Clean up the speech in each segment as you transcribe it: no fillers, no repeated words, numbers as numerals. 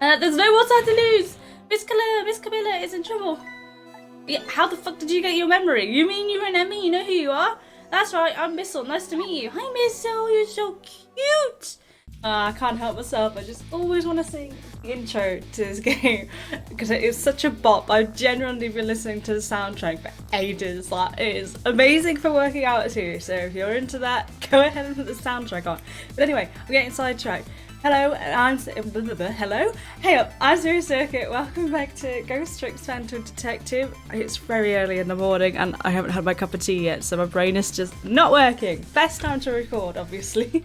There's no more time to lose! Miss Camilla is in trouble. Yeah, how the fuck did you get your memory? You mean you remember me? You know who you are? That's right, I'm Missle. Nice to meet you. Hi, Missle. You're so cute. I can't help myself. I just always want to sing the intro to this game because it is such a bop. I've genuinely been listening to the soundtrack for ages. Like, it is amazing for working out too. So if you're into that, go ahead and put the soundtrack on. But anyway, I'm getting sidetracked. Hello, I'm hello. Hey up, I'm Zero Circuit. Welcome back to Ghost Tricks Phantom Detective. It's very early in the morning and I haven't had my cup of tea yet, so my brain is just not working. Best time to record, obviously.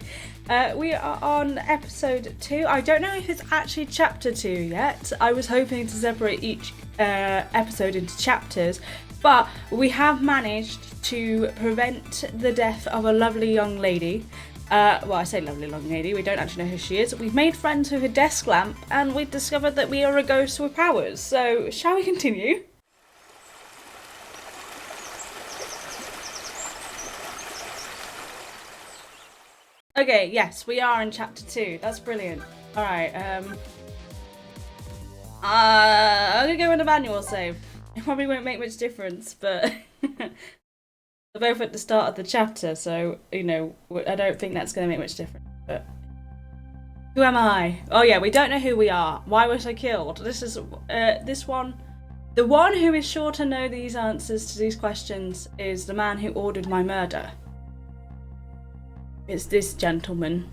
We are on episode 2. I don't know if it's actually chapter 2 yet. I was hoping to separate each episode into chapters, but we have managed to prevent the death of a lovely young lady. Well, I say lovely young lady, we don't actually know who she is. We've made friends with a desk lamp and we've discovered that we are a ghost with powers. So, shall we continue? Okay, yes, we are in chapter 2. That's brilliant. Alright, I'm gonna go with a manual save. It probably won't make much difference, but they're both at the start of the chapter, so, you know, I don't think that's going to make much difference, but... Who am I? Oh yeah, we don't know who we are. Why was I killed? This is, this one... The one who is sure to know these answers to these questions is the man who ordered my murder. It's this gentleman,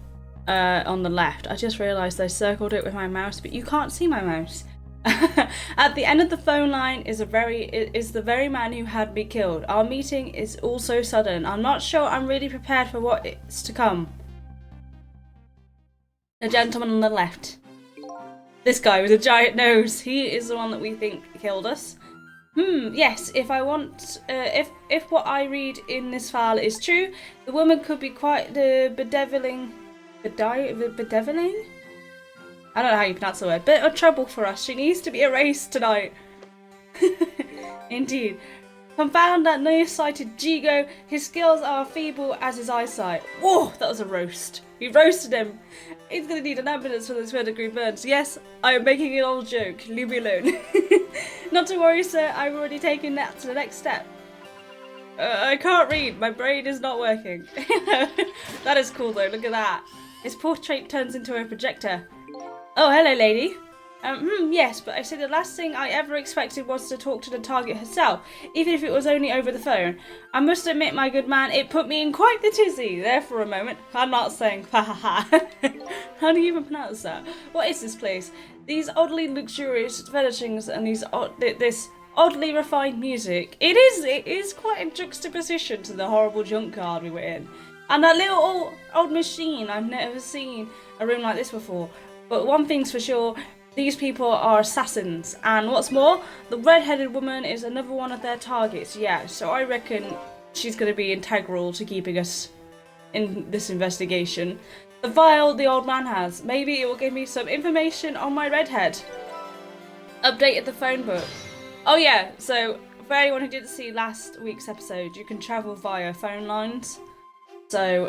on the left. I just realised I circled it with my mouse, but you can't see my mouse. At the end of the phone line is the very man who had me killed. Our meeting is all so sudden. I'm not sure I'm really prepared for what is to come. The gentleman on the left. This guy with a giant nose. He is the one that we think killed us. Yes, if I want, if what I read in this file is true, the woman could be quite the bedeviling? I don't know how you pronounce the word. Bit of trouble for us. She needs to be erased tonight. Indeed. Confound that nearsighted Jigo. His skills are feeble as his eyesight. Whoa, that was a roast. We roasted him. He's going to need an ambulance for those third-degree burns. Yes, I am making an old joke. Leave me alone. Not to worry, sir. I've already taken that to the next step. I can't read. My brain is not working. That is cool, though. Look at that. His portrait turns into a projector. Oh, hello, lady. Yes, but I said the last thing I ever expected was to talk to the target herself, even if it was only over the phone. I must admit, my good man, it put me in quite the tizzy there for a moment. I'm not saying ha ha ha. How do you even pronounce that? What is this place? These oddly luxurious furnishings and this oddly refined music. It is quite a juxtaposition to the horrible junkyard we were in. And that little old machine. I've never seen a room like this before. But one thing's for sure, these people are assassins, and what's more, the red-headed woman is another one of their targets, yeah, so I reckon she's going to be integral to keeping us in this investigation. The vial the old man has, maybe it will give me some information on my redhead. Updated the phone book. Oh yeah, so for anyone who didn't see last week's episode, you can travel via phone lines. So,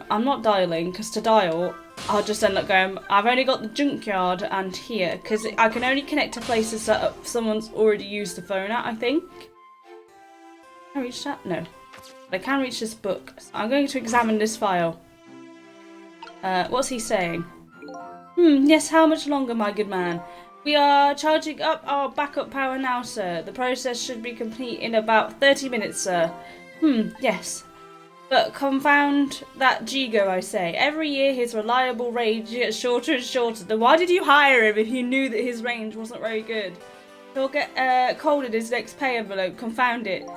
I'm not dialing, because to dial, I'll just end up going, I've only got the junkyard and here, because I can only connect to places that someone's already used the phone at, I think. Can I reach that? No. But I can reach this book. So I'm going to examine this file. What's he saying? Yes, how much longer, my good man? We are charging up our backup power now, sir. The process should be complete in about 30 minutes, sir. Yes. But confound that Jigo, I say. Every year his reliable range gets shorter and shorter. Then why did you hire him if you knew that his range wasn't very good? He'll get cold in his next pay envelope. Confound it.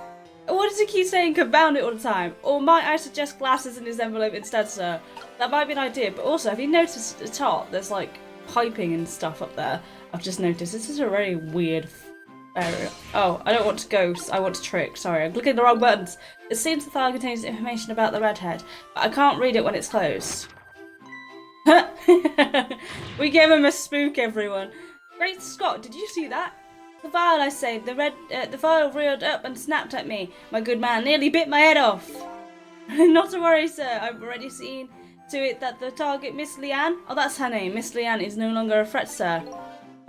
What does he keep saying confound it all the time? Or might I suggest glasses in his envelope instead, sir? That might be an idea. But also, have you noticed at the top, there's like piping and stuff up there? I've just noticed. This is a very weird area. Oh, I don't want to ghost. I want to trick. Sorry, I'm clicking the wrong buttons. It seems the file contains information about the redhead, but I can't read it when it's closed. We gave him a spook, everyone. Great Scott, did you see that? The file, I say. The file reared up and snapped at me. My good man nearly bit my head off. Not to worry, sir. I've already seen to it that the target, Miss Leanne, oh, that's her name. Miss Leanne is no longer a threat, sir.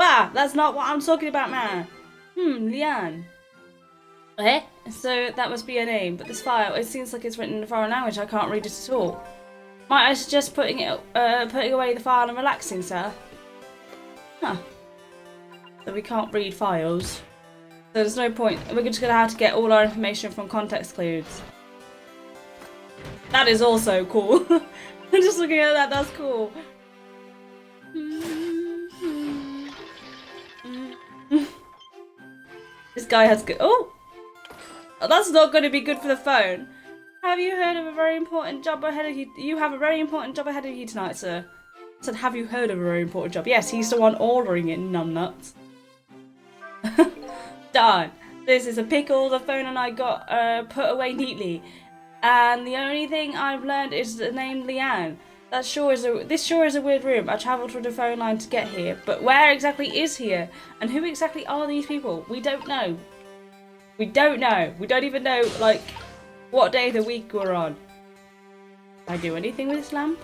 Bah, that's not what I'm talking about, man. Liane. Eh? So that must be her name, but this file, it seems like it's written in a foreign language. I can't read it at all. Might I suggest putting away the file and relaxing, sir? Huh. So we can't read files. So there's no point. We're just gonna have to get all our information from context clues. That is also cool. I'm just looking at that, that's cool. This guy has good. Oh! That's not going to be good for the phone. Have you heard of a very important job ahead of you? You have a very important job ahead of you tonight, sir. I said, have you heard of a very important job? Yes, he's the one ordering it, numbnuts. Done. This is a pickle. The phone and I got put away neatly. And the only thing I've learned is the name Liane. This sure is a weird room. I travelled through the phone line to get here. But where exactly is here? And who exactly are these people? We don't know. We don't know. We don't even know, like, what day of the week we're on. Can I do anything with this lamp?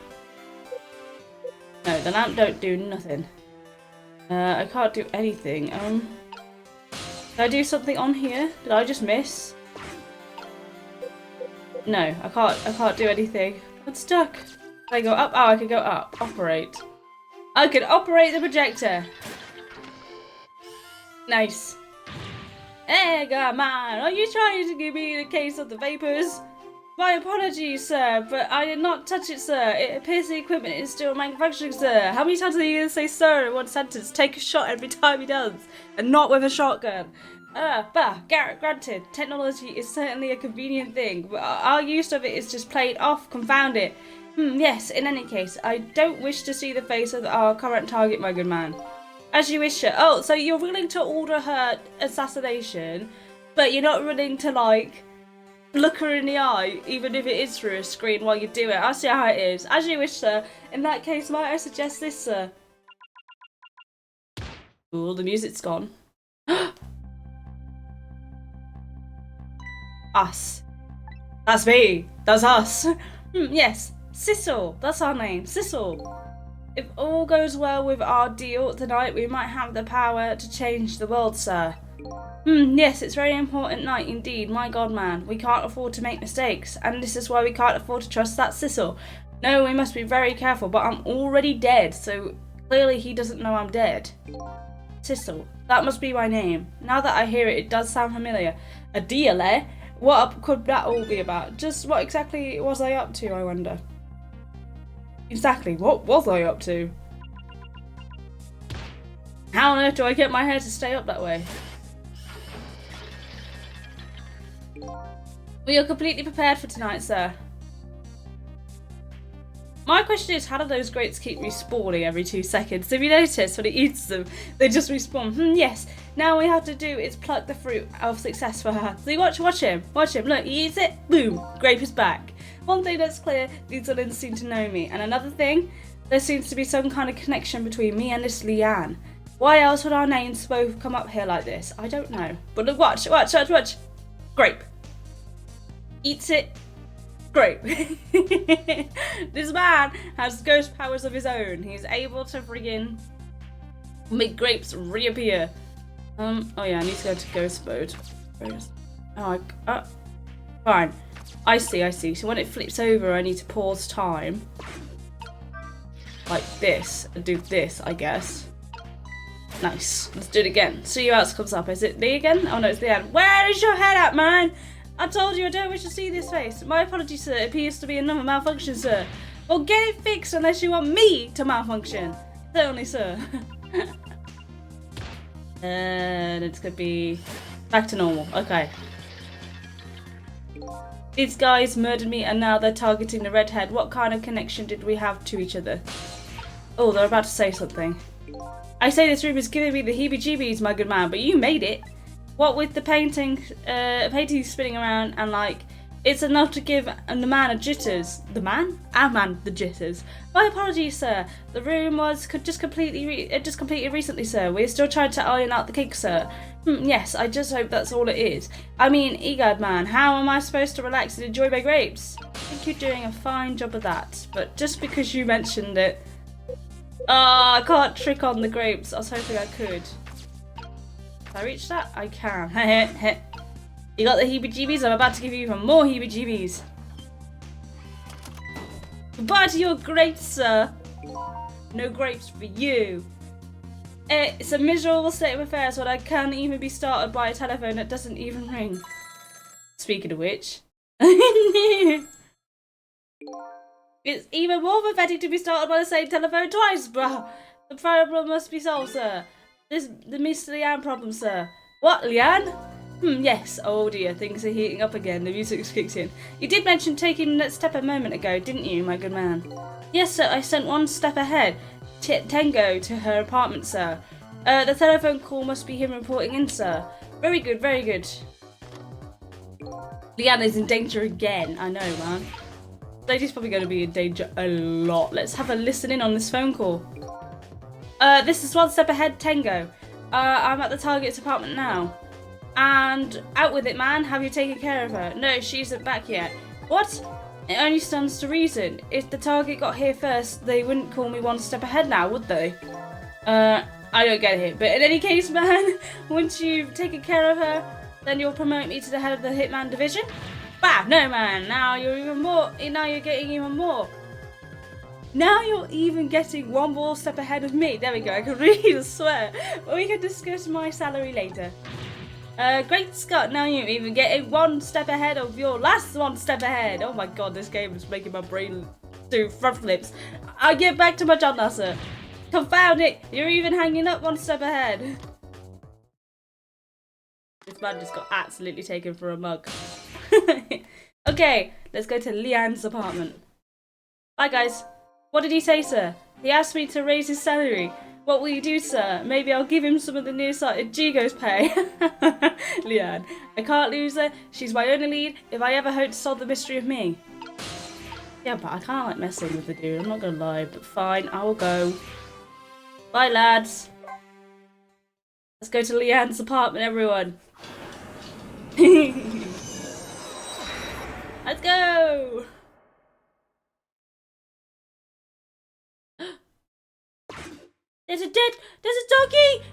No, the lamp don't do nothing. I can't do anything. Can I do something on here? Did I just miss? No, I can't do anything. I'm stuck. Can I go up? Oh, I can go up. Operate. I can operate the projector. Nice. Hey, God, man, are you trying to give me the case of the vapors? My apologies, sir, but I did not touch it, sir. It appears the equipment is still manufacturing, sir. How many times are you going to say sir in one sentence? Take a shot every time he does, and not with a shotgun. Granted, technology is certainly a convenient thing, but our use of it is just plain off, confound it. Yes, in any case, I don't wish to see the face of our current target, my good man. As you wish, sir. Oh, so you're willing to order her assassination, but you're not willing to, like, look her in the eye, even if it is through a screen while you do it. I'll see how it is. As you wish, sir. In that case, might I suggest this, sir? Ooh, the music's gone. Us. That's me. That's us. Yes. Sissel. That's our name. Sissel. If all goes well with our deal tonight, we might have the power to change the world, sir. Yes, it's a very important night indeed. My God, man. We can't afford to make mistakes. And this is why we can't afford to trust that Sissel. No, we must be very careful, but I'm already dead, so clearly he doesn't know I'm dead. Sissel. That must be my name. Now that I hear it, it does sound familiar. A deal, eh? What could that all be about? Just what exactly was I up to, I wonder? Exactly, what was I up to? How on earth do I get my hair to stay up that way? We are completely prepared for tonight, sir. My question is, how do those grapes keep respawning every 2 seconds? Have you noticed when he eats them, they just respawn? Yes. Now all we have to do is pluck the fruit of success for her. See, watch him. Watch him. Look, he eats it. Boom. Grape is back. One thing that's clear, these villains seem to know me. And another thing, there seems to be some kind of connection between me and this Liane. Why else would our names both come up here like this? I don't know. But look, watch. Grape. Eats it. Grape. This man has ghost powers of his own. He's able to friggin' make grapes reappear. Oh yeah, I need to go to ghost mode. Fine. I see. So when it flips over, I need to pause time. Like this. And do this, I guess. Nice. Let's do it again. See who else comes up. Is it me again? Oh no, it's the end. Where is your head at, man? I told you I don't wish to see this face. My apologies, sir. It appears to be another malfunction, sir. Well, get it fixed unless you want me to malfunction. Certainly, sir. And it's gonna be back to normal. Okay. These guys murdered me and now they're targeting the redhead. What kind of connection did we have to each other? Oh, they're about to say something. I say this room is giving me the heebie-jeebies, my good man, but you made it. What with the painting spinning around and like, it's enough to give the man a jitters. The man? Our man, the jitters. My apologies, sir. The room was just completed recently, sir. We're still trying to iron out the cake, sir. Yes, I just hope that's all it is. I mean, egad, man, how am I supposed to relax and enjoy my grapes? I think you're doing a fine job of that, but just because you mentioned it, Ah, I can't trick on the grapes. I was hoping I could. Can I reach that? I can. You got the heebie-jeebies? I'm about to give you even more heebie-jeebies. Goodbye to your grapes, sir. No grapes for you. It's a miserable state of affairs when I can't even be started by a telephone that doesn't even ring. Speaking of which. It's even more pathetic to be started by the same telephone twice, bruh. The problem must be solved, sir. The Miss Leanne problem, sir. What, Leanne? Yes. Oh dear, things are heating up again. The music kicks in. You did mention taking that step a moment ago, didn't you, my good man? Yes, sir, I sent one step ahead. Tango to her apartment, sir. The telephone call must be him reporting in, sir. Very good, very good. Leanne is in danger again. I know, man. Lady's probably going to be in danger a lot. Let's have a listen in on this phone call. This is one step ahead, Tango. I'm at the target's apartment now. And out with it, man. Have you taken care of her? No, she isn't back yet. What? It only stands to reason. If the target got here first, they wouldn't call me one step ahead now, would they? I don't get it. But in any case, man, once you've taken care of her, then you'll promote me to the head of the Hitman division? Bah, no, man. Now you're even more. Now you're getting even more. Now you're even getting one more step ahead of me. There we go. I can read, I swear. But we can discuss my salary later. Great Scott, now you're even getting one step ahead of your last one step ahead. Oh my god, this game is making my brain do front flips. I'll get back to my job now, sir. Confound it, you're even hanging up one step ahead. This man just got absolutely taken for a mug. Okay, let's go to Leanne's apartment. Hi guys. What did he say, sir? He asked me to raise his salary. What will you do, sir? Maybe I'll give him some of the nearsighted Jigo's pay. Leanne, I can't lose her. She's my only lead if I ever hope to solve the mystery of me. Yeah, but I can't like messing with the dude. I'm not gonna lie, but fine, I will go. Bye, lads. Let's go to Leanne's apartment, everyone. Let's go. There's a doggy!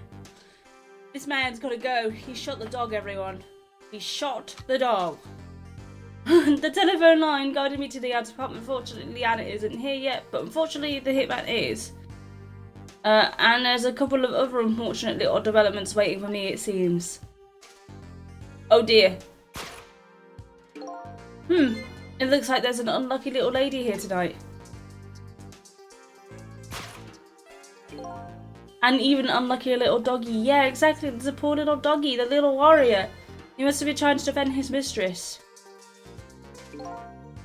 This man's gotta go. He shot the dog, everyone. He shot the dog. The telephone line guided me to the Leanne's apartment. Unfortunately, Leanne isn't here yet, but unfortunately, the hitman is. And there's a couple of other unfortunate little developments waiting for me, it seems. Oh dear. It looks like there's an unlucky little lady here tonight. And even unlucky little doggy. Yeah, exactly. There's a poor little doggy, the little warrior. He must have been trying to defend his mistress.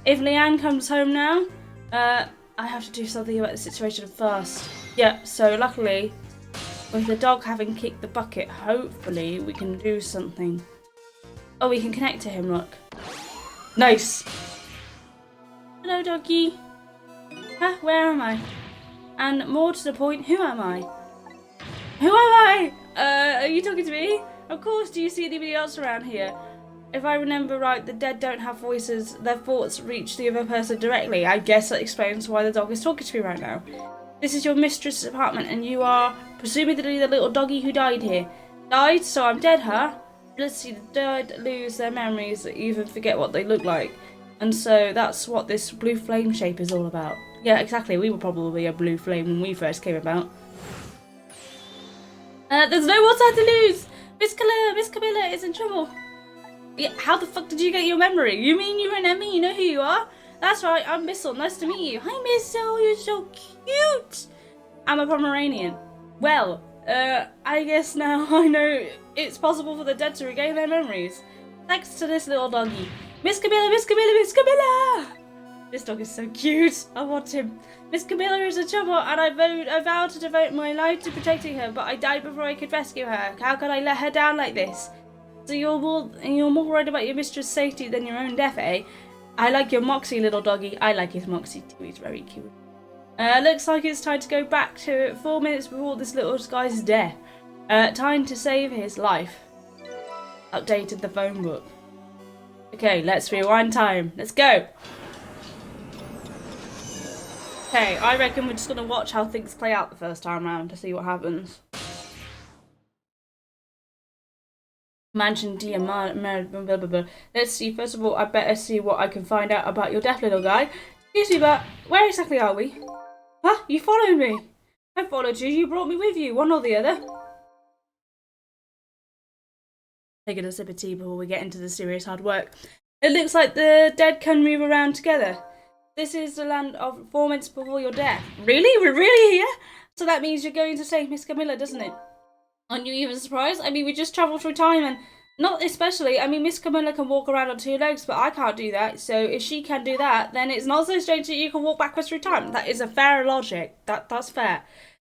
If Leanne comes home now, I have to do something about the situation fast. Yeah, so luckily, with the dog having kicked the bucket, hopefully we can do something. Oh, we can connect to him, look. Nice. Hello, doggy. Huh, where am I? And more to the point, who am I? Who am I? Are you talking to me? Of course, do you see anybody else around here? If I remember right, the dead don't have voices. Their thoughts reach the other person directly. I guess that explains why the dog is talking to me right now. This is your mistress's apartment, and you are presumably the little doggy who died here. Died? So I'm dead, huh? Let's see, the dead lose their memories, even forget what they look like. And so that's what this blue flame shape is all about. Yeah, exactly. We were probably a blue flame when we first came about. There's no more time to lose! Miss Camilla is in trouble. Yeah, how the fuck did you get your memory? You mean you remember me? You know who you are? That's right, I'm Missle. Nice to meet you. Hi, Missle. You're so cute. I'm a Pomeranian. Well, I guess now I know it's possible for the dead to regain their memories. Thanks to this little doggy. Miss Camilla, Miss Camilla, Miss Camilla! This dog is so cute. I want him. Miss Camilla is in trouble, and I vowed to devote my life to protecting her, but I died before I could rescue her. How could I let her down like this? So you're more worried about your mistress' safety than your own death, eh? I like your moxie, little doggy. I like his moxie too. He's very cute. Looks like it's time to go back to 4 minutes before this little guy's death. Time to save his life. Updated the phone book. Okay, let's rewind time. Let's go. Okay, I reckon we're just gonna watch how things play out the first time round to see what happens. Mansion dear blah, blah, blah. Let's see, first of all, I better see what I can find out about your deaf little guy. Excuse me, but where exactly are we? Huh? You followed me? I followed you, you brought me with you, one or the other. Taking a sip of tea before we get into the serious hard work. It looks like the dead can move around together. This is the land of 4 minutes before your death. Really? We're really here? So that means you're going to save Miss Camilla, doesn't it? Aren't you even surprised? I mean, we just travelled through time and not especially. I mean, Miss Camilla can walk around on 2 legs, but I can't do that. So if she can do that, then it's not so strange that you can walk backwards through time. That is a fair logic. That's fair.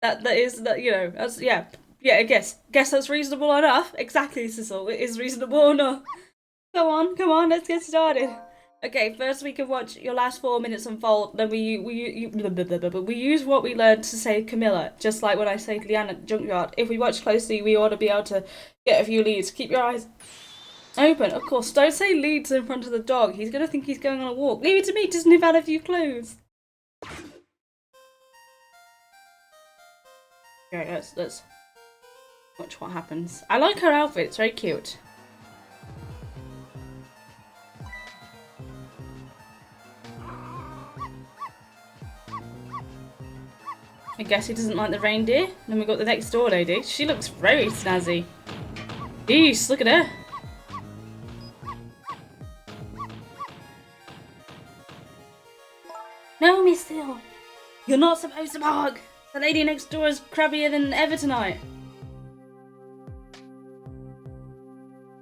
That is that, you know, that's yeah. I guess that's reasonable enough. Exactly, Sissel. It is reasonable enough. Come on, let's get started. Okay, first we can watch your last 4 minutes unfold, then we use what we learned to save Camilla, just like when I saved Leanne at the junkyard. If we watch closely, we ought to be able to get a few leads. Keep your eyes open. Of course, don't say leads in front of the dog. He's going to think he's going on a walk. Leave it to me to sniff out a few clues. Okay, let's watch what happens. I like her outfit, it's very cute. I guess he doesn't like the reindeer. Then we got the next door lady. She looks very snazzy. Eesh, look at her. No, Missle. You're not supposed to bark. The lady next door is crabbier than ever tonight.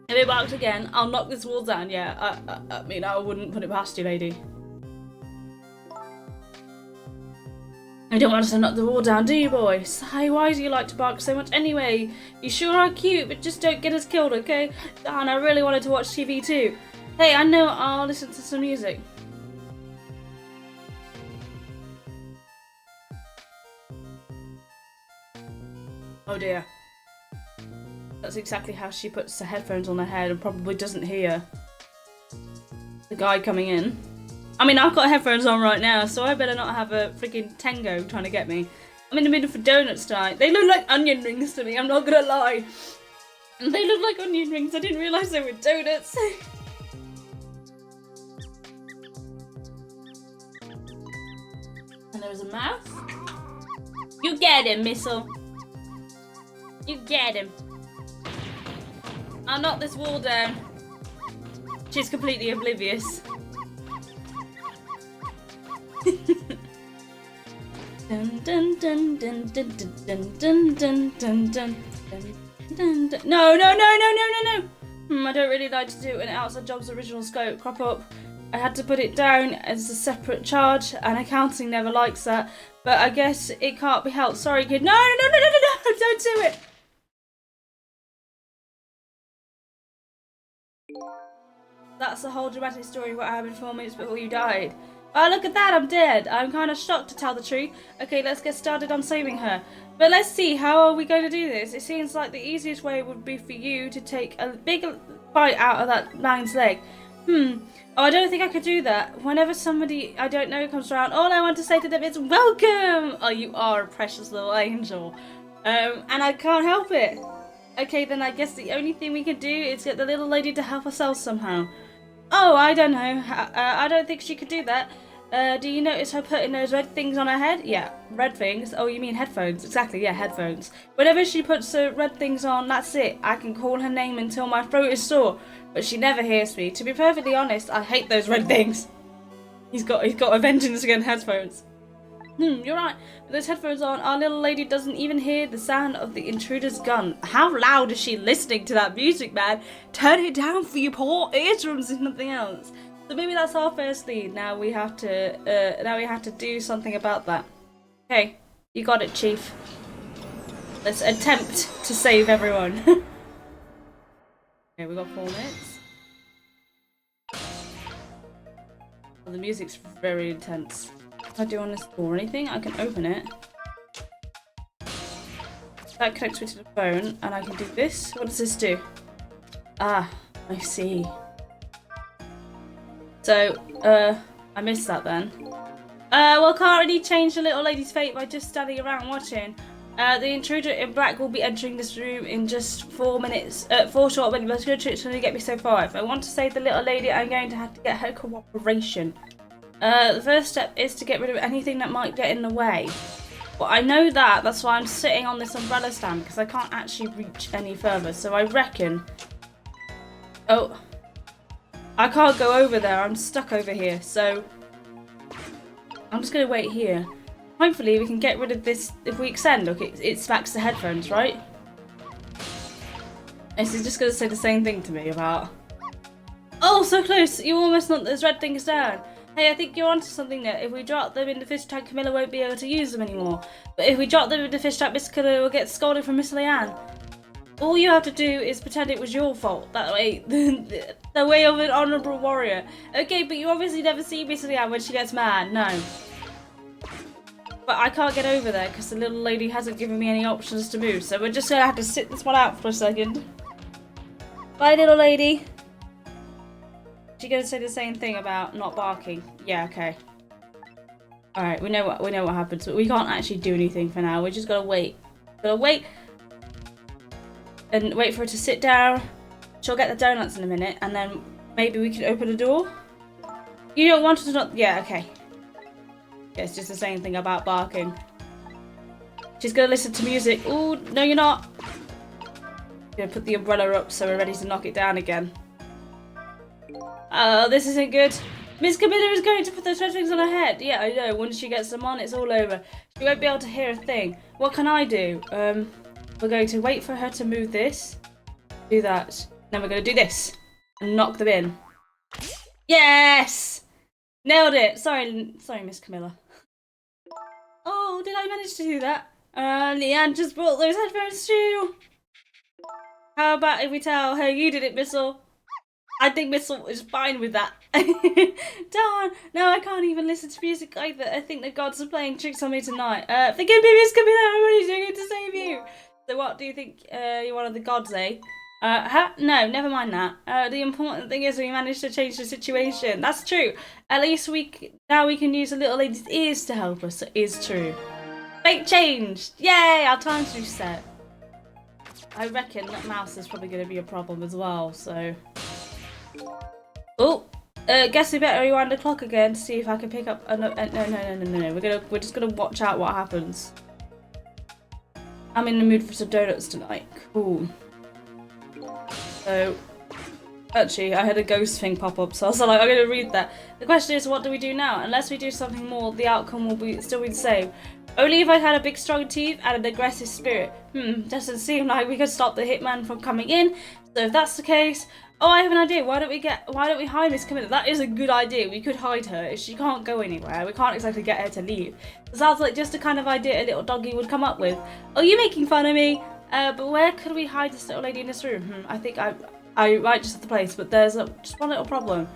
If it barks again, I'll knock this wall down. Yeah, I mean, I wouldn't put it past you, lady. I don't want us to knock the wall down, do you, boy? Say, why do you like to bark so much anyway? You sure are cute, but just don't get us killed, okay? Darn, I really wanted to watch TV too. Hey, I know, I'll listen to some music. Oh dear. That's exactly how she puts the headphones on her head and probably doesn't hear the guy coming in. I mean, I've got headphones on right now, so I better not have a freaking tango trying to get me. I'm in the middle for donuts tonight. They look like onion rings to me, I'm not gonna lie. And they look like onion rings, I didn't realise they were donuts. And there was a mouse. You get him, Missle. You get him. I'll knock this wall down. She's completely oblivious. Dun, dun, dun, dun, dun, dun, dun, dun, dun, dun, dun, dun. No. I don't really like to do an outside job's original scope crop up. I had to put it down as a separate charge, and accounting never likes that. But I guess it can't be helped. Sorry, kid. No, don't do it. That's the whole dramatic story of what happened 4 minutes before you died. Oh, look at that, I'm dead. I'm kind of shocked to tell the truth. Okay, let's get started on saving her. But let's see, how are we going to do this? It seems like the easiest way would be for you to take a big bite out of that lion's leg. Oh, I don't think I could do that. Whenever somebody I don't know comes around, all I want to say to them is, welcome! Oh, you are a precious little angel. And I can't help it. Okay, then I guess the only thing we can do is get the little lady to help herself somehow. Oh, I don't know. I don't think she could do that. Do you notice her putting those red things on her head? Yeah, red things. Oh, you mean headphones. Exactly, yeah, headphones. Whenever she puts the red things on, that's it. I can call her name until my throat is sore, but she never hears me. To be perfectly honest, I hate those red things. He's got a vengeance against headphones. You're right. With those headphones on, our little lady doesn't even hear the sound of the intruder's gun. How loud is she listening to that music, man? Turn it down for your poor eardrums if nothing else. So maybe that's our first lead. Now we have to do something about that. Okay, you got it, Chief. Let's attempt to save everyone. Okay, we got 4 minutes. Well, the music's very intense. If I do on this door or anything, I can open it. That connects me to the phone, and I can do this. What does this do? Ah, I see. So, I missed that then. Well, can't really change the little lady's fate by just standing around watching. The intruder in black will be entering this room in just 4 minutes. 4 short minutes. But good tricks only get me so far. If I want to save the little lady, I'm going to have to get her cooperation. The first step is to get rid of anything that might get in the way. Well, I know that. That's why I'm sitting on this umbrella stand, because I can't actually reach any further. So I reckon... Oh. I can't go over there. I'm stuck over here. So I'm just going to wait here. Hopefully we can get rid of this if we extend. Look, it smacks the headphones, right? This is just going to say the same thing to me about... Oh, so close! You almost knocked those red things down. Hey, I think you're onto something there. If we drop them in the fish tank, Camilla won't be able to use them anymore. But if we drop them in the fish tank, Miss Camilla will get scolded from Miss Leanne. All you have to do is pretend it was your fault. That way, the way of an honourable warrior. Okay, but you obviously never see Miss Leanne when she gets mad. No. But I can't get over there because the little lady hasn't given me any options to move. So we're just going to have to sit this one out for a second. Bye, little lady. She's going to say the same thing about not barking. Yeah, okay. Alright, we know what happens. But we can't actually do anything for now. We just got to wait. Got to wait. And wait for her to sit down. She'll get the donuts in a minute. And then maybe we can open the door. You don't want her to not... Yeah, okay. Yeah, it's just the same thing about barking. She's gonna listen to music. Ooh, no you're not. Gonna put the umbrella up so we're ready to knock it down again. Oh, this isn't good. Miss Camilla is going to put those red things on her head. Yeah, I know. Once she gets them on, it's all over. She won't be able to hear a thing. What can I do? We're going to wait for her to move this. Do that. Then we're going to do this. And knock them in. Yes! Nailed it. Sorry, Miss Camilla. Oh, did I manage to do that? Leanne just brought those headphones too. How about if we tell her you did it, Missle? I think Missle is fine with that. Darn, now I can't even listen to music either. I think the gods are playing tricks on me tonight. Forgive me, Miss Camilla, I'm only doing it to save you. So what do you think you're one of the gods, eh? No, never mind that. The important thing is we managed to change the situation. That's true. At least now we can use the little lady's ears to help us. It is true. Fate changed! Yay! Our time's reset. I reckon that mouse is probably going to be a problem as well, so... Oh! Guess we better rewind the clock again to see if I can pick up... No. We're just going to watch out what happens. I'm in the mood for some donuts tonight. Cool. So, actually, I had a ghost thing pop up, so I was like, I'm going to read that. The question is, what do we do now? Unless we do something more, the outcome will still be the same. Only if I had a big strong teeth and an aggressive spirit. Doesn't seem like we could stop the hitman from coming in. So if that's the case, oh, I have an idea. Why don't we hide Miss Camilla? That is a good idea. We could hide her. If she can't go anywhere, we can't exactly get her to leave. It sounds like just the kind of idea a little doggy would come up with. Oh, you making fun of me? But where could we hide this little lady in this room? I think I might just have the place, but there's just one little problem.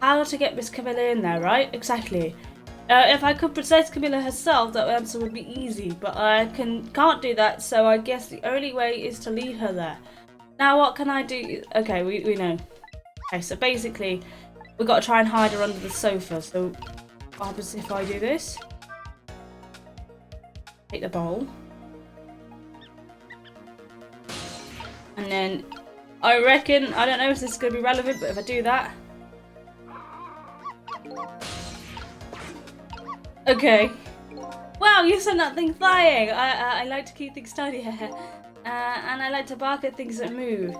How to get Miss Camilla in there, right? Exactly. If I could possess Camilla herself, that answer would be easy, but I can't do that, so I guess the only way is to lead her there. Now what can I do? Okay, we know. Okay, so basically, we've got to try and hide her under the sofa, so what happens if I do this? Take the bowl. And then, I reckon, I don't know if this is going to be relevant, but if I do that... Okay. Wow, you sent that thing flying! I like to keep things tidy here. And I like to bark at things that move.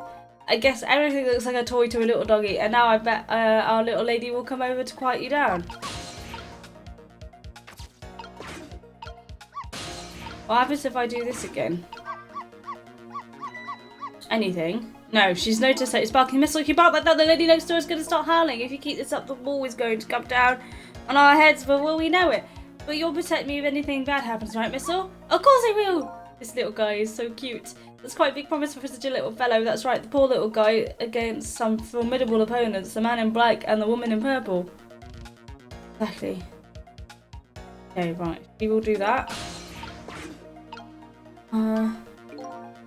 I guess everything looks like a toy to a little doggy, and now I bet our little lady will come over to quiet you down. What happens if I do this again? Anything? No, she's noticed that it's barking. Missile, if you bark like that, the lady next door is going to start howling. If you keep this up, the wall is going to come down on our heads, but will we know it? But you'll protect me if anything bad happens, right, Missile? Of course I will! This little guy is so cute. That's quite a big promise for such a little fellow. That's right, the poor little guy against some formidable opponents. The man in black and the woman in purple. Exactly. Okay, right. We will do that.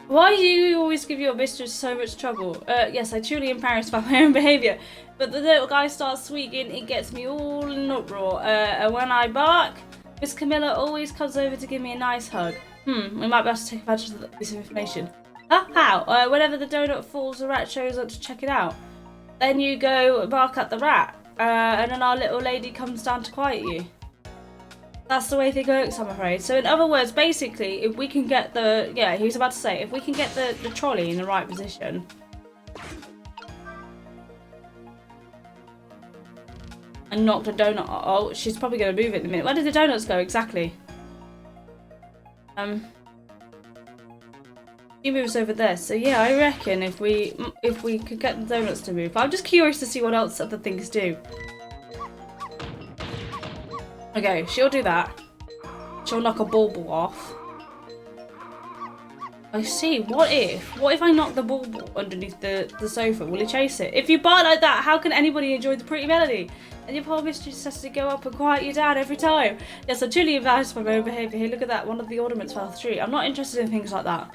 Why do you always give your mistress so much trouble? Yes, I truly embarrassed by my own behaviour. But the little guy starts squeaking, it gets me all in an uproar. And when I bark, Miss Camilla always comes over to give me a nice hug. We might be able to take advantage of this information. How? Whenever the donut falls, the rat shows up to check it out. Then you go bark at the rat, and then our little lady comes down to quiet you. That's the way it works, I'm afraid. So in other words, basically, if we can get the... Yeah, he was about to say, if we can get the trolley in the right position... and knock the donut... Oh, she's probably going to move it in a minute. Where did the donuts go exactly? He moves over there. So yeah, I reckon if we could get the donuts to move. I'm just curious to see what else other things do. Okay, she'll do that. She'll knock a bauble off. I see. What if I knock the bauble underneath the sofa? Will it chase it? If you bark like that, how can anybody enjoy the pretty melody? And your poor mistress has to go up and quiet you down every time. Yes, I'm truly embarrassed by my own behaviour. Here, look at that. One of the ornaments fell through. I'm not interested in things like that.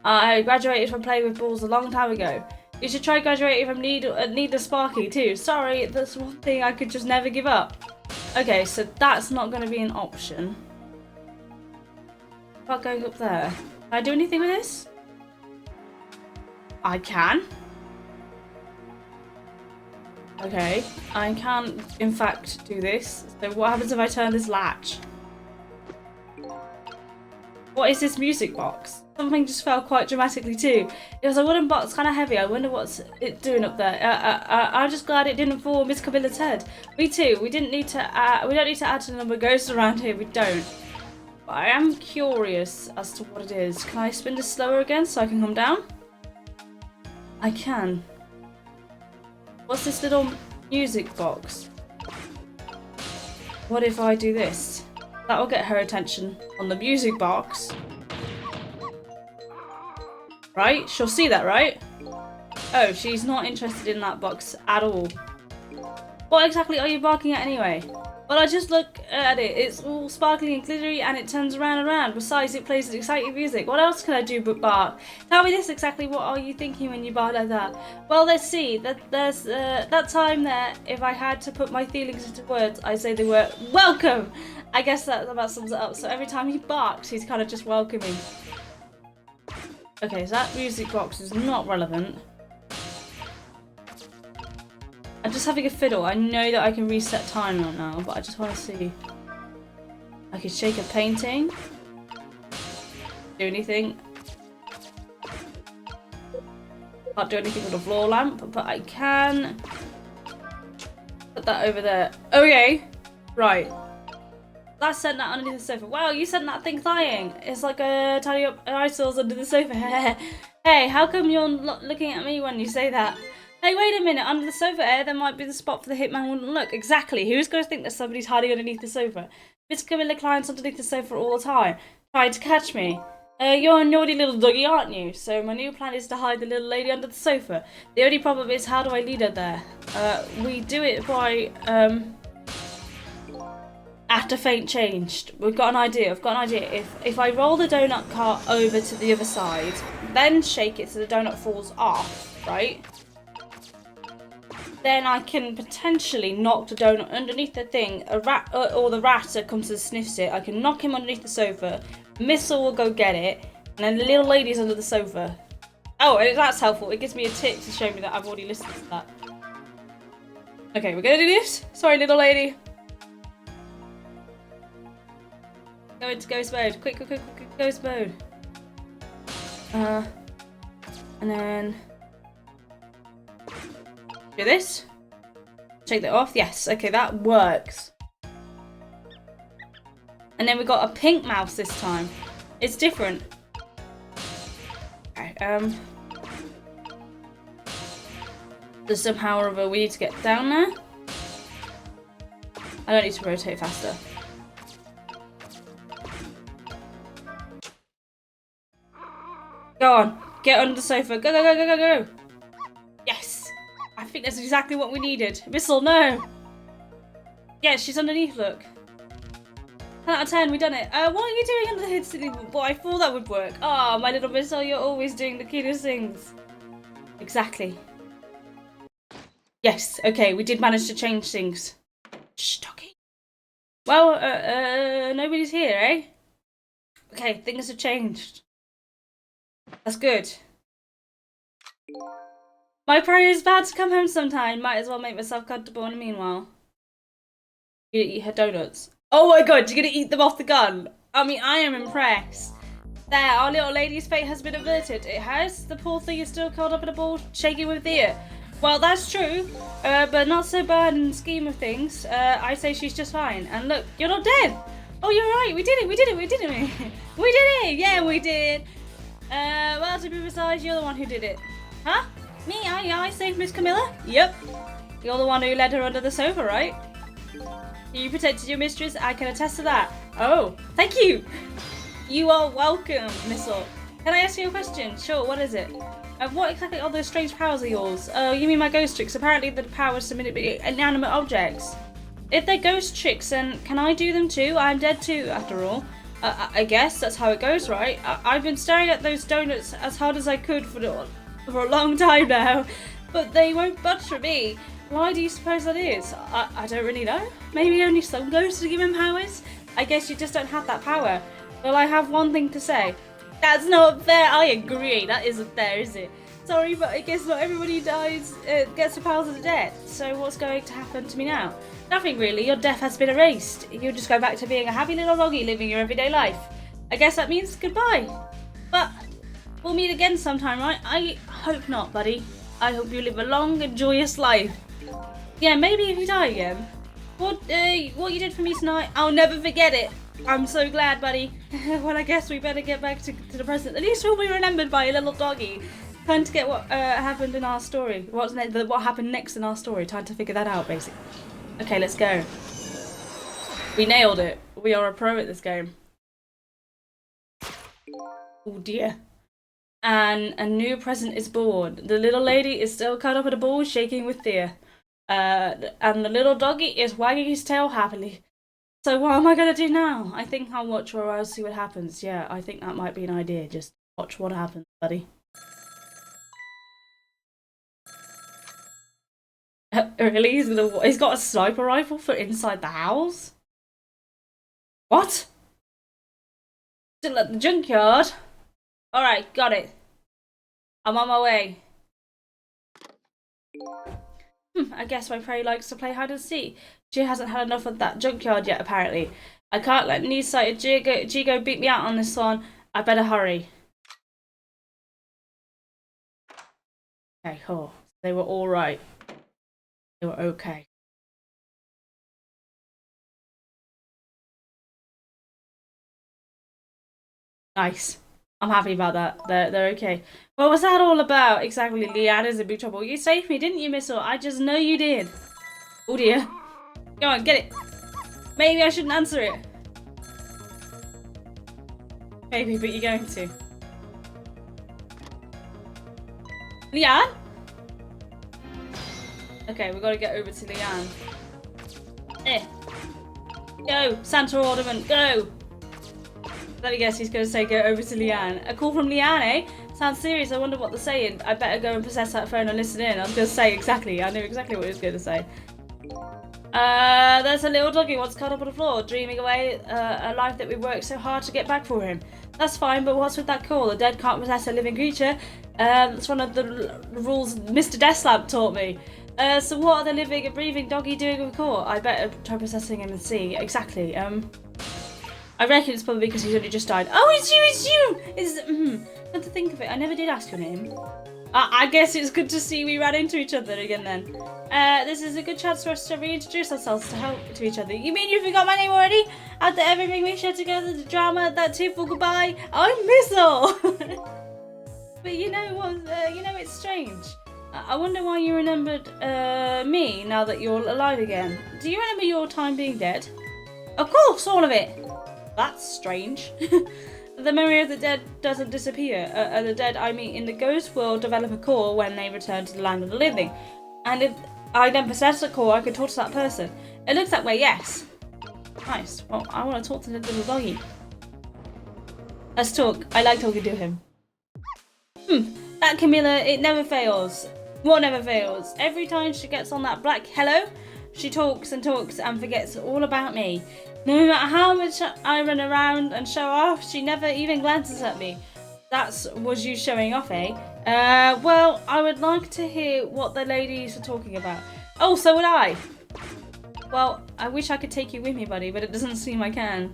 I graduated from playing with balls a long time ago. You should try graduating from Need a Sparky too. Sorry, that's one thing I could just never give up. Okay, so that's not going to be an option. What about going up there? Can I do anything with this? I can. Okay, I can in fact do this. So what happens if I turn this latch? What is this music box? Something just fell quite dramatically too. It was a wooden box, kind of heavy. I wonder what's it doing up there. I'm just glad it didn't fall on Miss Camilla's head. Me too. We don't need to add to the number of ghosts around here. We don't. But I am curious as to what it is. Can I spin this slower again so I can come down? I can. What's this little music box? What if I do this? That will get her attention on the music box. Right? She'll see that, right? Oh, she's not interested in that box at all. What exactly are you barking at anyway? Well, I just look at it. It's all sparkly and glittery and it turns around and around. Besides, it plays exciting music. What else can I do but bark? Tell me this exactly. What are you thinking when you bark like that? Well, let's see. There's that time there. If I had to put my feelings into words, I'd say they were welcome. I guess that about sums it up. So every time he barks, he's kind of just welcoming. Okay, so that music box is not relevant. I'm just having a fiddle. I know that I can reset time right now, but I just want to see. I could shake a painting. Do anything. Can't do anything with a floor lamp, but I can put that over there. Okay, right. I sent that underneath the sofa. Wow, you sent that thing flying. It's like a tiny eyesores under the sofa. Hey, how come you're looking at me when you say that? Hey, wait a minute. Under the sofa there might be the spot for the hitman wouldn't look. Exactly. Who's going to think that somebody's hiding underneath the sofa? Miss Camilla climbs underneath the sofa all the time, trying to catch me. You're a naughty little doggy, aren't you? So my new plan is to hide the little lady under the sofa. The only problem is, how do I lead her there? We do it by, after fate changed. We've got an idea. I've got an idea. If I roll the donut cart over to the other side, then shake it so the donut falls off, right? Then I can potentially knock the donut underneath the thing. A rat or the rat that comes and sniffs it. I can knock him underneath the sofa. Missile will go get it, and then the little lady's under the sofa. Oh, and that's helpful. It gives me a tick to show me that I've already listened to that. Okay, we're gonna do this. Sorry, little lady. Go into ghost mode. Quick, ghost mode. And then do this. Take that off. Yes. Okay, that works. And then we got a pink mouse this time. It's different. Okay. There's somehow or other we need to get down there. I don't need to rotate faster. Go on. Get under the sofa. Go, go, go, go, go, go. Yes. I think that's exactly what we needed. Missile, no. Yeah, she's underneath, look. 10 out of 10, we done it. What are you doing under the hood, silly boy? I thought that would work. Oh, my little Missile, you're always doing the cutest things. Exactly. Yes, okay, we did manage to change things. Shh, doggy. Well, nobody's here, eh? Okay, things have changed. That's good. My prey is about to come home sometime. Might as well make myself comfortable in the meanwhile. You gonna eat her donuts. Oh my god, you're gonna eat them off the gun. I mean, I am impressed. There, our little lady's fate has been averted. It has? The poor thing is still curled up in a ball, shaking with fear. Well, that's true, but not so bad in the scheme of things. I say she's just fine. And look, you're not dead. Oh, you're right. We did it. We did it. We did it. We did it. Yeah, we did. Well, to be precise, you're the one who did it. Huh? Me? I saved Miss Camilla? Yep. You're the one who led her under the sofa, right? You protected your mistress. I can attest to that. Oh, thank you. You are welcome, Missle. Can I ask you a question? Sure, what is it? What exactly are those strange powers of yours? Oh, you mean my ghost tricks? Apparently the powers to manipulate inanimate objects. If they're ghost tricks, then can I do them too? I'm dead too, after all. I guess that's how it goes, right? I've been staring at those donuts as hard as I could for a long time now, but they won't budge for me. Why do you suppose that is? I don't really know. Maybe only some ghosts are given powers? I guess you just don't have that power. Well, I have one thing to say. That's not fair. I agree. That isn't fair, is it? Sorry, but I guess not everybody who dies gets the powers of the dead. So what's going to happen to me now? Nothing really. Your death has been erased. You'll just go back to being a happy little doggy living your everyday life. I guess that means goodbye. But we'll meet again sometime, right? I hope not, buddy. I hope you live a long and joyous life. Yeah, maybe if you die again. What you did for me tonight, I'll never forget it. I'm so glad, buddy. Well, I guess we better get back to the present. At least we'll be remembered by a little doggy. Time to get what happened in our story. What happened next in our story. Time to figure that out, basically. Okay, let's go. We nailed it. We are a pro at this game. Oh dear. And a new present is born. The little lady is still caught up in a ball, shaking with fear. And the little doggy is wagging his tail happily. So what am I going to do now? I think I'll watch or I'll see what happens. Yeah, I think that might be an idea. Just watch what happens, buddy. Really? He's got a sniper rifle for inside the house? What? Still at the junkyard? Alright, got it. I'm on my way. I guess my prey likes to play hide and seek. She hasn't had enough of that junkyard yet, apparently. I can't let nearsighted Jigo beat me out on this one. I better hurry. Okay, oh, they were all right. They were okay. Nice. I'm happy about that. They're okay. What was that all about? Exactly, Leanna's in big trouble. You saved me, didn't you, Missle? I just know you did. Oh dear. Go on, get it. Maybe I shouldn't answer it. Maybe, but you're going to. Leanne? Okay, we've got to get over to Leanne. Go, Santa Ornament, go! Let me guess, he's going to say go over to Leanne. A call from Leanne, eh? Sounds serious, I wonder what they're saying. I better go and possess that phone and listen in. I was going to say exactly, I knew exactly what he was going to say. There's a little doggy what's caught up on the floor, dreaming away a life that we worked so hard to get back for him. That's fine, but what's with that call? The dead can't possess a living creature. That's one of the rules Mr. Deathlamp taught me. So what are the living and breathing doggy doing with a call? I better try possessing him and see. Exactly, I reckon it's probably because he's only just died. Oh, it's you! Come to think of it, I never did ask your name. I guess it's good to see we ran into each other again then. This is a good chance for us to reintroduce ourselves to help to each other. You mean you forgot my name already? After everything we shared together, the drama, that tearful goodbye, I'm Missle! But you know what, it's strange. I wonder why you remembered me now that you're alive again. Do you remember your time being dead? Of course, all of it! That's strange. The memory of the dead doesn't disappear. The dead I meet in the ghost world develop a core when they return to the land of the living. And if I then possess a core, I could talk to that person. It looks that way, yes. Nice. Well, I want to talk to the little doggy. Let's talk. I like talking to him. That Camilla, it never fails. What never fails? Every time she gets on that black hello, she talks and talks and forgets all about me. No matter how much I run around and show off, she never even glances at me. Was you showing off, eh? Well, I would like to hear what the ladies are talking about. Oh, so would I. Well, I wish I could take you with me, buddy, but it doesn't seem I can.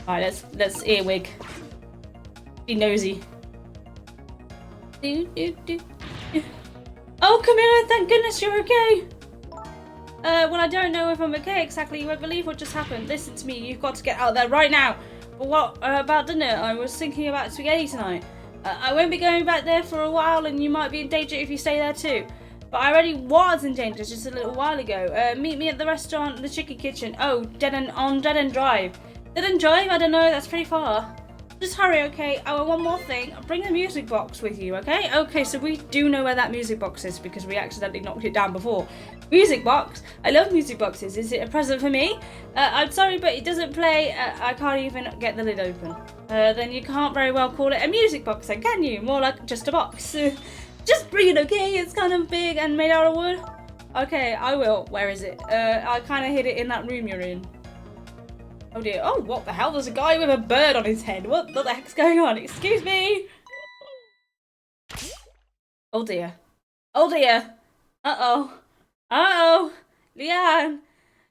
Alright, let's earwig. Be nosy. Oh, Camilla, thank goodness you're okay. Well, I don't know if I'm okay exactly. You won't believe what just happened. Listen to me, you've got to get out there right now. But what about dinner? I was thinking about spaghetti tonight. I won't be going back there for a while, and you might be in danger if you stay there too. But I already was in danger just a little while ago. Meet me at the restaurant, the chicken kitchen. Oh, Dead End Drive. Dead End Drive? I don't know, that's pretty far. Just hurry, okay? Oh, one more thing. Bring the music box with you, okay? Okay, so we do know where that music box is because we accidentally knocked it down before. Music box? I love music boxes. Is it a present for me? I'm sorry, but it doesn't play. I can't even get the lid open. Then you can't very well call it a music box, then, can you? More like just a box. Just bring it, okay? It's kind of big and made out of wood. Okay, I will. Where is it? I kind of hid it in that room you're in. Oh dear. Oh, what the hell? There's a guy with a bird on his head. What the heck's going on? Excuse me. Oh dear. Oh dear. Uh-oh. Uh-oh. Leanne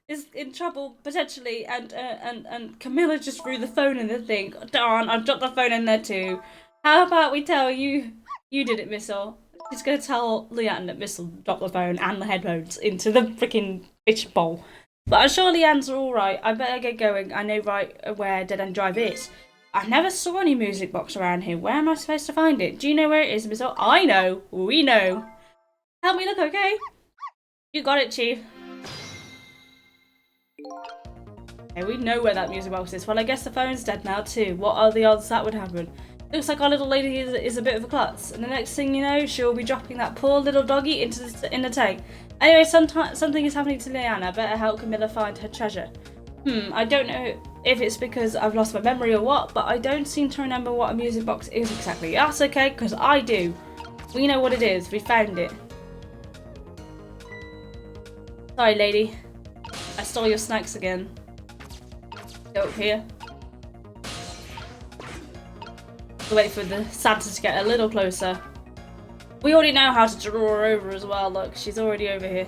is in trouble, potentially. And Camilla just threw the phone in the thing. Darn, I've dropped the phone in there too. How about we tell you did it, Missle? She's gonna tell Leanne that Missle dropped the phone and the headphones into the freaking fish bowl. But I'm sure Leanne's alright. I better get going. I know right where Dead End Drive is. I never saw any music box around here. Where am I supposed to find it? Do you know where it is, Missle? I know. We know. Help me look, okay? You got it, Chief. Okay, we know where that music box is. Well, I guess the phone's dead now too. What are the odds that would happen? Looks like our little lady is a bit of a klutz. And the next thing you know, she'll be dropping that poor little doggy in the tank. Anyway, something is happening to Leanne. I better help Camilla find her treasure. I don't know if it's because I've lost my memory or what, but I don't seem to remember what a music box is exactly. That's okay, because I do. We know what it is. We found it. Sorry, lady. I stole your snacks again. Go up here. We'll wait for the Santa to get a little closer. We already know how to draw her over as well. Look, she's already over here.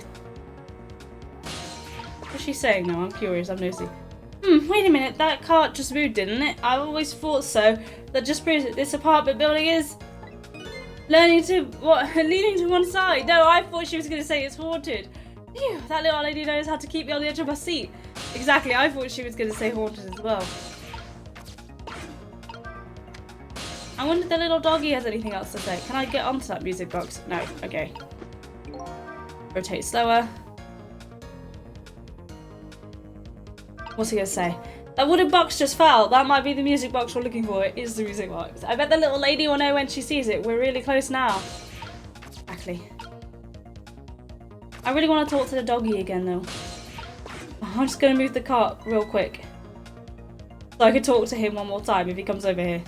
What's she saying now? I'm curious. I'm nosy. Wait a minute. That cart just moved, didn't it? I always thought so. That just proves that this apartment building is leaning to one side. No, I thought she was going to say it's haunted. Phew, that little lady knows how to keep me on the edge of my seat. Exactly. I thought she was going to say haunted as well. I wonder if the little doggy has anything else to say. Can I get onto that music box? No. Okay. Rotate slower. What's he gonna say? That wooden box just fell. That might be the music box we're looking for. It is the music box. I bet the little lady will know when she sees it. We're really close now. Exactly. I really want to talk to the doggy again though. I'm just gonna move the cart real quick. So I can talk to him one more time if he comes over here.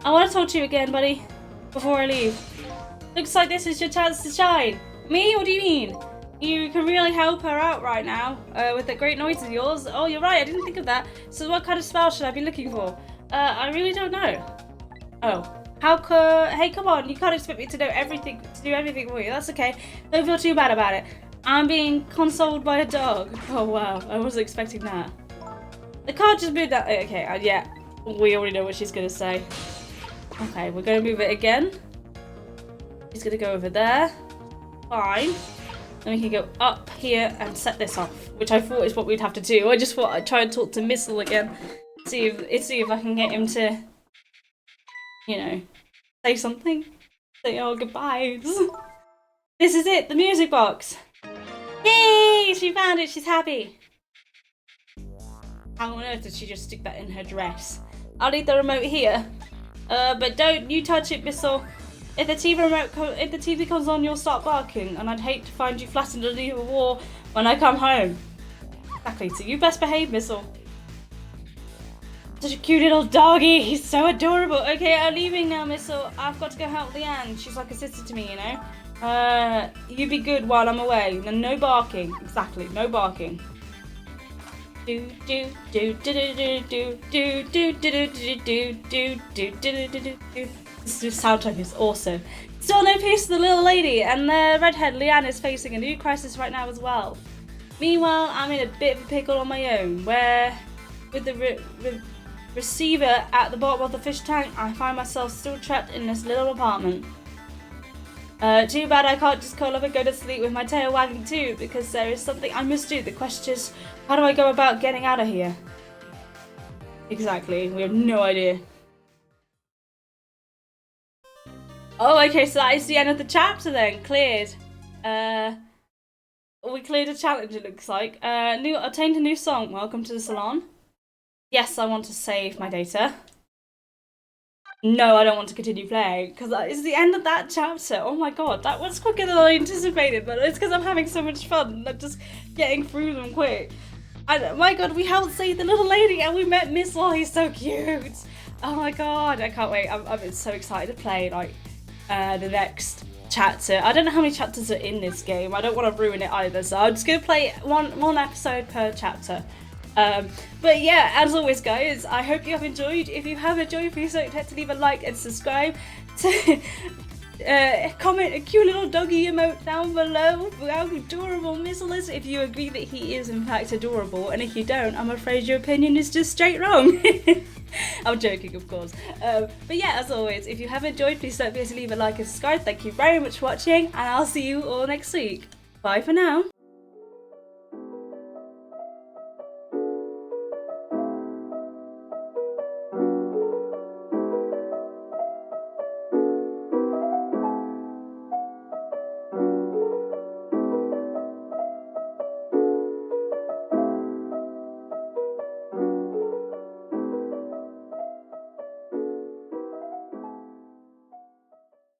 I want to talk to you again, buddy, before I leave. Looks like this is your chance to shine. Me? What do you mean? You can really help her out right now with that great noise of yours. Oh, you're right. I didn't think of that. So what kind of spell should I be looking for? I really don't know. Oh. Hey, come on. You can't expect me to know everything, to do everything for you. That's okay. Don't feel too bad about it. I'm being consoled by a dog. Oh, wow. I wasn't expecting that. The car just moved that. Okay, yeah. We already know what she's going to say. Okay, we're going to move it again. She's going to go over there. Fine. Then we can go up here and set this off, which I thought is what we'd have to do. I just thought I'd try and talk to Missle again. See if I can get him to, you know, say something. Say, oh, goodbyes. This is it, the music box. Yay! She found it. She's happy. How on earth did she just stick that in her dress? I'll leave the remote here. But don't you touch it, Missle. If the TV comes on, you'll start barking, and I'd hate to find you flattened underneath a wall when I come home. Exactly, so you best behave, Missle. Such a cute little doggy, he's so adorable. Okay, I'm leaving now, Missle. I've got to go help Leanne. She's like a sister to me, you know? You be good while I'm away. No barking. Exactly, no barking. Do do do do do do do do do do do do do do do. This soundtrack is awesome. Still no peace to the little lady, and the redhead Leanne is facing a new crisis right now as well. Meanwhile, I'm in a bit of a pickle on my own, where with the receiver at the bottom of the fish tank, I find myself still trapped in this little apartment. Too bad I can't just curl up and go to sleep with my tail wagging too, because there is something I must do. The question is, how do I go about getting out of here? Exactly, we have no idea. Oh, okay, so that is the end of the chapter then. Cleared. We cleared a challenge, it looks like. Obtained a new song. Welcome to the salon. Yes, I want to save my data. No, I don't want to continue playing, because that is the end of that chapter. Oh my god, that was quicker than I anticipated, but it's because I'm having so much fun, like just getting through them quick. And my god, we helped save the little lady and we met Missle. He's so cute. Oh my god, I can't wait. I'm so excited to play like the next chapter. I don't know how many chapters are in this game. I don't want to ruin it either, so I'm just gonna play one episode per chapter. But yeah, as always guys, I hope you have enjoyed. If you have enjoyed, please don't forget to leave a like and subscribe. To comment a cute little doggy emote down below for how adorable Missle is, if you agree that he is in fact adorable, and if you don't, I'm afraid your opinion is just straight wrong. I'm joking, of course. But yeah, as always, if you have enjoyed, please don't forget to leave a like and subscribe. Thank you very much for watching, and I'll see you all next week. Bye for now.